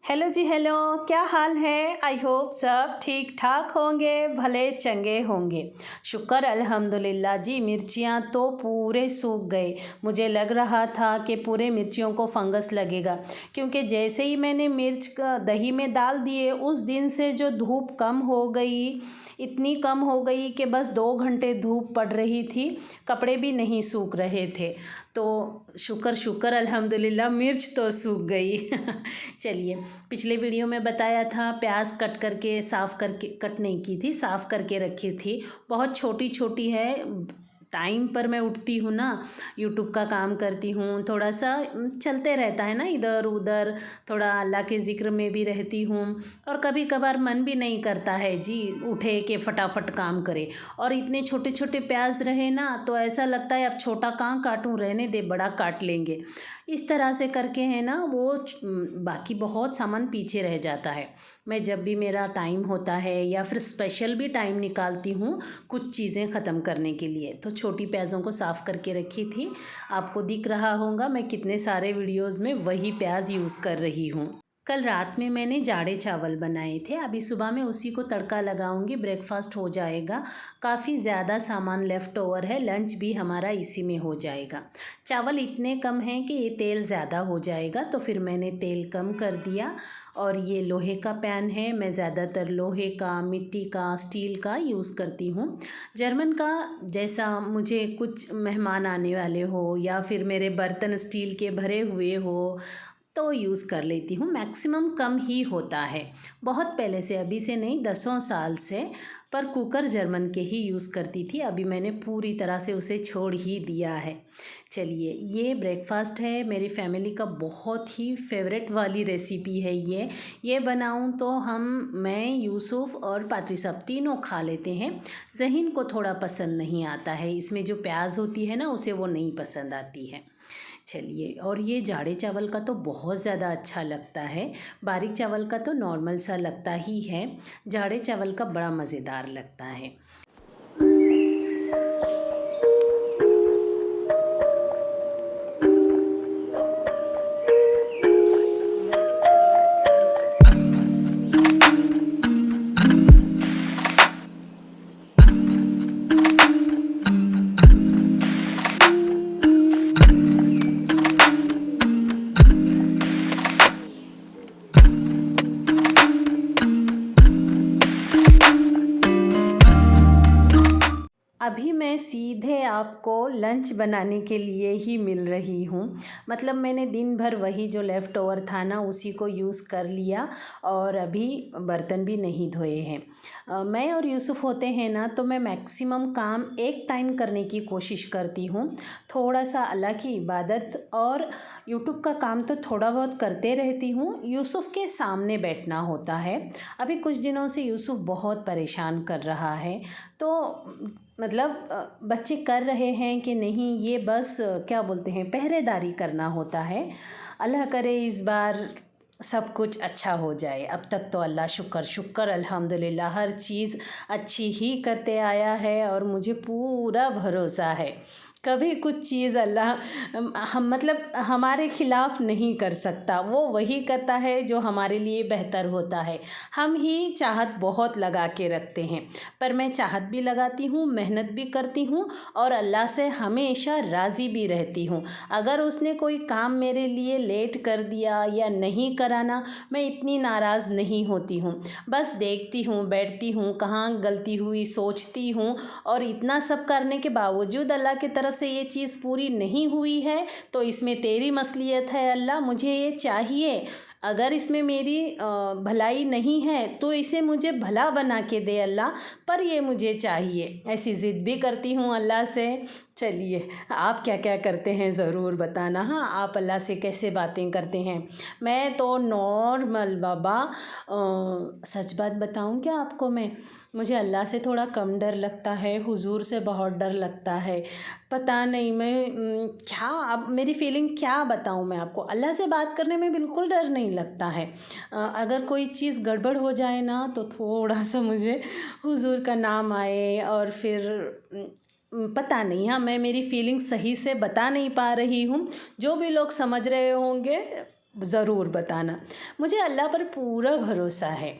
Hello जी hello. क्या हाल है? I hope सब ठीक ठाक होंगे, भले चंगे होंगे। शुक्र अल्हम्दुलिल्लाह जी। मिर्चियाँ तो पूरे सूख गए। मुझे लग रहा था कि पूरे मिर्चियों को फंगस लगेगा, क्योंकि जैसे ही मैंने मिर्च का दही में डाल दिए उस दिन से जो धूप कम हो गई, इतनी कम हो गई कि बस 2 घंटे धूप पड़ रही थी, कपड़े भी नहीं सूख रहे थे। तो शुक्र शुक्र अल्हम्दुलिल्लाह मिर्च तो सूख गई। चलिए, पिछले वीडियो में बताया था प्याज कट करके साफ़ करके, कट नहीं की थी, साफ़ करके रखी थी। बहुत छोटी छोटी है। टाइम पर मैं उठती हूँ ना, यूट्यूब का काम करती हूँ, थोड़ा सा चलते रहता है ना इधर उधर, थोड़ा अल्लाह के ज़िक्र में भी रहती हूँ। और कभी कभार मन भी नहीं करता है जी उठे कि फटाफट काम करे। और इतने छोटे छोटे प्याज रहे ना तो ऐसा लगता है अब छोटा कहाँ काटूँ, रहने दे, बड़ा काट लेंगे। इस तरह से करके है ना वो बाकी बहुत सामान पीछे रह जाता है। मैं जब भी मेरा टाइम होता है या फिर स्पेशल भी टाइम निकालती हूँ कुछ चीज़ें ख़त्म करने के लिए, तो छोटी प्याज़ों को साफ़ करके रखी थी। आपको दिख रहा होगा मैं कितने सारे वीडियोज़ में वही प्याज यूज़ कर रही हूँ। कल रात में मैंने जाड़े चावल बनाए थे, अभी सुबह में उसी को तड़का लगाऊंगी, ब्रेकफास्ट हो जाएगा। काफ़ी ज़्यादा सामान लेफ़्ट ओवर है, लंच भी हमारा इसी में हो जाएगा। चावल इतने कम हैं कि ये तेल ज़्यादा हो जाएगा, तो फिर मैंने तेल कम कर दिया। और ये लोहे का पैन है, मैं ज़्यादातर लोहे का, मिट्टी का, स्टील का यूज़ करती हूँ। जर्मन का जैसा मुझे कुछ मेहमान आने वाले हो या फिर मेरे बर्तन स्टील के भरे हुए हो तो यूज़ कर लेती हूँ। मैक्सिमम कम ही होता है, बहुत पहले से, अभी से नहीं, 10 साल से। पर कुकर जर्मन के ही यूज़ करती थी, अभी मैंने पूरी तरह से उसे छोड़ ही दिया है। चलिए, ये ब्रेकफास्ट है, मेरी फैमिली का बहुत ही फेवरेट वाली रेसिपी है ये बनाऊं तो मैं, यूसुफ और पात्री साहब तीनों खा लेते हैं। जहीन को थोड़ा पसंद नहीं आता है, इसमें जो प्याज होती है ना उसे वो नहीं पसंद आती है। चलिए, और ये जाड़े चावल का तो बहुत ज़्यादा अच्छा लगता है, बारीक चावल का तो नॉर्मल सा लगता ही है, जाड़े चावल का बड़ा मज़ेदार लगता है। अभी मैं सीधे आपको लंच बनाने के लिए ही मिल रही हूँ। मतलब मैंने दिन भर वही जो लेफ़्ट ओवर था ना उसी को यूज़ कर लिया, और अभी बर्तन भी नहीं धोए हैं। मैं और यूसुफ होते हैं ना तो मैं मैक्सिमम काम एक टाइम करने की कोशिश करती हूँ। थोड़ा सा अल्लाह की इबादत और यूट्यूब का काम तो थोड़ा बहुत करते रहती हूँ, यूसुफ के सामने बैठना होता है। अभी कुछ दिनों से यूसुफ बहुत परेशान कर रहा है, तो मतलब बच्चे कर रहे हैं कि नहीं, ये बस क्या बोलते हैं, पहरेदारी करना होता है। अल्लाह करे इस बार सब कुछ अच्छा हो जाए। अब तक तो अल्लाह शुक्र शुक्र अल्हम्दुलिल्लाह हर चीज़ अच्छी ही करते आया है, और मुझे पूरा भरोसा है कभी कुछ चीज़ अल्लाह हम मतलब हमारे ख़िलाफ़ नहीं कर सकता। वो वही करता है जो हमारे लिए बेहतर होता है। हम ही चाहत बहुत लगा के रखते हैं, पर मैं चाहत भी लगाती हूँ, मेहनत भी करती हूँ, और अल्लाह से हमेशा राज़ी भी रहती हूँ। अगर उसने कोई काम मेरे लिए लेट कर दिया या नहीं कराना, मैं इतनी नाराज़ नहीं होती हूँ। बस देखती हूँ, बैठती हूँ, कहाँ गलती हुई सोचती हूँ, और इतना सब करने के बावजूद अल्लाह की तरफ से ये चीज़ पूरी नहीं हुई है तो इसमें तेरी मसलियत है अल्लाह, मुझे ये चाहिए। अगर इसमें मेरी भलाई नहीं है तो इसे मुझे भला बना के दे अल्लाह, पर ये मुझे चाहिए। ऐसी ज़िद भी करती हूँ अल्लाह से। चलिए, आप क्या क्या करते हैं ज़रूर बताना। हाँ, आप अल्लाह से कैसे बातें करते हैं? मैं तो नॉर्मल बाबा, सच बात बताऊँ क्या आपको, मुझे अल्लाह से थोड़ा कम डर लगता है, हुजूर से बहुत डर लगता है। पता नहीं मैं क्या, अब मेरी फीलिंग क्या बताऊँ मैं आपको। अल्लाह से बात करने में बिल्कुल डर नहीं लगता है। अगर कोई चीज़ गड़बड़ हो जाए ना तो थोड़ा सा मुझे हुजूर का नाम आए, और फिर पता नहीं, हाँ मैं मेरी फीलिंग सही से बता नहीं पा रही हूँ। जो भी लोग समझ रहे होंगे ज़रूर बताना। मुझे अल्लाह पर पूरा भरोसा है।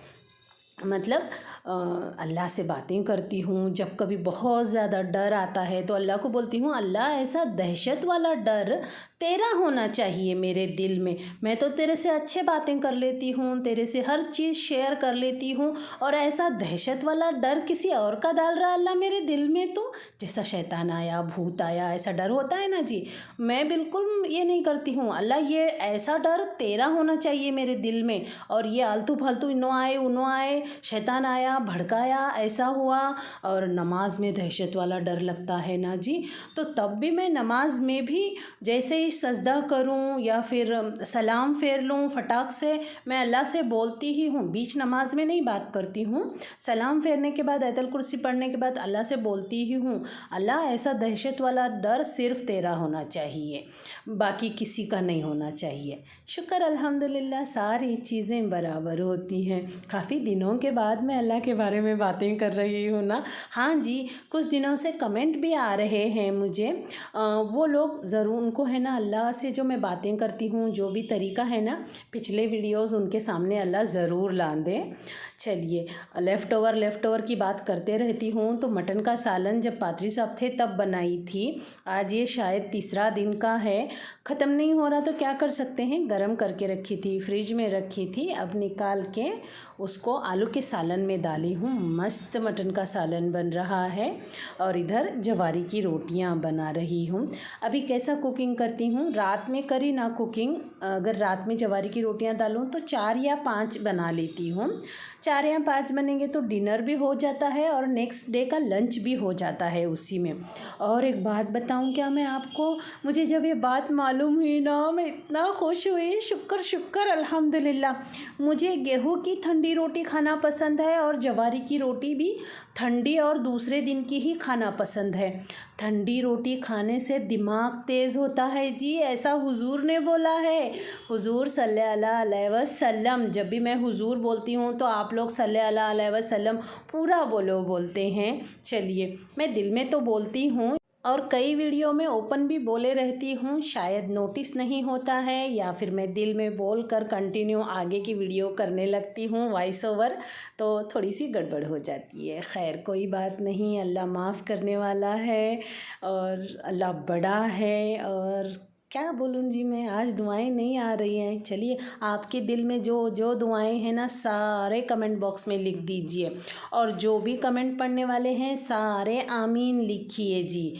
मतलब अल्लाह से बातें करती हूँ। जब कभी बहुत ज़्यादा डर आता है तो अल्लाह को बोलती हूँ, अल्लाह ऐसा दहशत वाला डर तेरा होना चाहिए मेरे दिल में। मैं तो तेरे से अच्छे बातें कर लेती हूँ, तेरे से हर चीज़ शेयर कर लेती हूँ, और ऐसा दहशत वाला डर किसी और का डाल रहा अल्लाह मेरे दिल में। तो जैसा शैतान आया, भूत आया, ऐसा डर होता है ना जी, मैं बिल्कुल ये नहीं करती हूँ। अल्लाह ये ऐसा डर तेरा होना चाहिए मेरे दिल में, और ये आलतू फालतू इनो आए उनो आए, शैतान आया भड़काया, ऐसा हुआ। और नमाज में दहशत वाला डर लगता है ना जी, तो तब भी मैं नमाज में भी जैसे ही सजदा करूं या फिर सलाम फेर लूं फटाक से, मैं अल्लाह से बोलती ही हूँ। बीच नमाज में नहीं बात करती हूँ, सलाम फेरने के बाद आयतल कुर्सी पढ़ने के बाद अल्लाह से बोलती ही हूँ, अल्लाह ऐसा दहशत वाला डर सिर्फ तेरा होना चाहिए, बाकी किसी का नहीं होना चाहिए। शुक्र अल्हम्दुलिल्लाह सारी चीज़ें बराबर होती हैं। काफ़ी दिनों के बाद मैं अल्लाह के बारे में बातें कर रही हूँ ना। हाँ जी, कुछ दिनों से कमेंट भी आ रहे हैं मुझे, वो लोग ज़रूर, उनको है ना अल्लाह से जो मैं बातें करती हूँ, जो भी तरीका है ना, पिछले वीडियोस उनके सामने अल्लाह ज़रूर ला दे। चलिए, लेफ़्ट ओवर की बात करते रहती हूँ। तो मटन का सालन जब पादरी साहब थे तब बनाई थी। आज ये शायद तीसरा दिन का है, ख़त्म नहीं हो रहा तो क्या कर सकते हैं, गरम करके रखी थी, फ्रिज में रखी थी, अब निकाल के उसको आलू के सालन में डाली हूँ। मस्त मटन का सालन बन रहा है, और इधर जवारी की रोटियां बना रही हूँ। अभी कैसा कुकिंग करती हूँ, रात में करी ना कुकिंग, अगर रात में जवारी की रोटियां डालूँ तो 4 या 5 बना लेती हूँ। 4 या 5 बनेंगे तो डिनर भी हो जाता है और नेक्स्ट डे का लंच भी हो जाता है उसी में। और एक बात बताऊँ क्या मैं आपको, मुझे जब ये बात मालूम हुई ना, मैं इतना खुश हुई, शुक्र अल्हम्दुलिल्लाह। मुझे गेहूं की ठंडी रोटी खाना पसंद है और जवारी की रोटी भी ठंडी और दूसरे दिन की ही खाना पसंद है। ठंडी रोटी खाने से दिमाग तेज़ होता है जी, ऐसा हुजूर ने बोला है। हुजूर सल्लल्लाहु अलैहि वसल्लम, जब भी मैं हुजूर बोलती हूँ तो आप लोग सल्लल्लाहु अलैहि वसल्लम पूरा बोलते हैं। चलिए, मैं दिल में तो बोलती हूँ और कई वीडियो में ओपन भी बोले रहती हूँ, शायद नोटिस नहीं होता है, या फिर मैं दिल में बोल कर कंटिन्यू आगे की वीडियो करने लगती हूँ वॉइस ओवर, तो थोड़ी सी गड़बड़ हो जाती है। खैर कोई बात नहीं, अल्लाह माफ़ करने वाला है और अल्लाह बड़ा है। और क्या बोलूँ जी मैं, आज दुआएं नहीं आ रही हैं। चलिए, आपके दिल में जो जो दुआएं हैं ना, सारे कमेंट बॉक्स में लिख दीजिए, और जो भी कमेंट पढ़ने वाले हैं सारे आमीन लिखिए जी।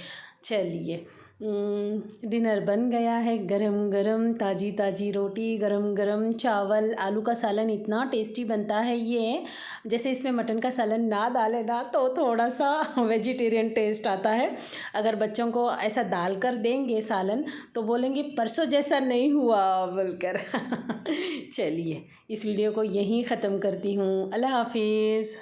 चलिए, डिनर बन गया है, गरम गरम ताज़ी ताज़ी रोटी, गरम गरम चावल, आलू का सालन इतना टेस्टी बनता है ये, जैसे इसमें मटन का सालन ना डाले ना तो थोड़ा सा वेजिटेरियन टेस्ट आता है। अगर बच्चों को ऐसा डाल कर देंगे सालन तो बोलेंगे परसों जैसा नहीं हुआ बोलकर। चलिए, इस वीडियो को यहीं ख़त्म करती हूँ। अल्लाह हाफिज़।